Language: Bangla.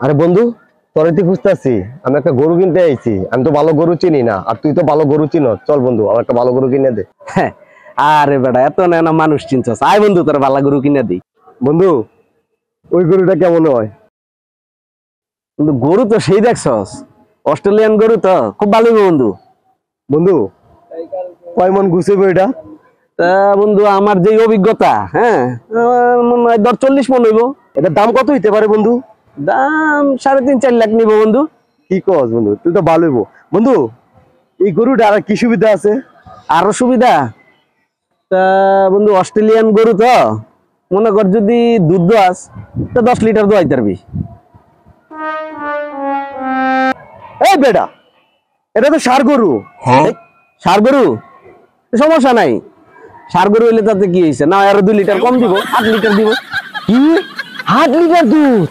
আরে বন্ধু, তোরে তুই খুঁজতেছি। আমি একটা গরু কিনতে আইছি। আমি তো ভালো গরু চিনি না, আর তুই তো ভালো গরু চিনো। চল বন্ধু, আমার একটা ভালো গরু কিনে দে। হ্যাঁ, আরে বেটা এত না মানুষ চিনছস, আয় বন্ধু তোর বালা গরু কিনে দিই। বন্ধু, ওই গরুটা কেমন হয়? কিন্তু গরু তো সেই দেখছস, অস্ট্রেলিয়ান গরু তো খুব ভালো হইবো বন্ধু। বন্ধু, কয় মন গুছাইবো এটা? তা বন্ধু আমার যে অভিজ্ঞতা, হ্যাঁ আমার মনে হয় 40 মন হইব। এটার দাম কত হইতে পারে বন্ধু? দাম 3.5-4 লাখ নিব বন্ধু। কি কস বন্ধু, তুই তো ভালো হইবো। বন্ধু, এই গরুটা আর কি সুবিধা আছে? আরো সুবিধা, তা বন্ধু অস্ট্রেলিয়ান গরু তো মনে কর যদি দুধ দোয়াস তো 10 লিটার দোয়াইতে পারবি। এই বেটা, এটা তো ষাঁড় গরু। এই, ষাঁড় গরু সমস্যা নাই, ষাঁড় গরু হইলে তাতে কি হয়েছে না, আরো 2 লিটার কম দিব, 8 লিটার দিব। কি, 8 লিটার দুধ?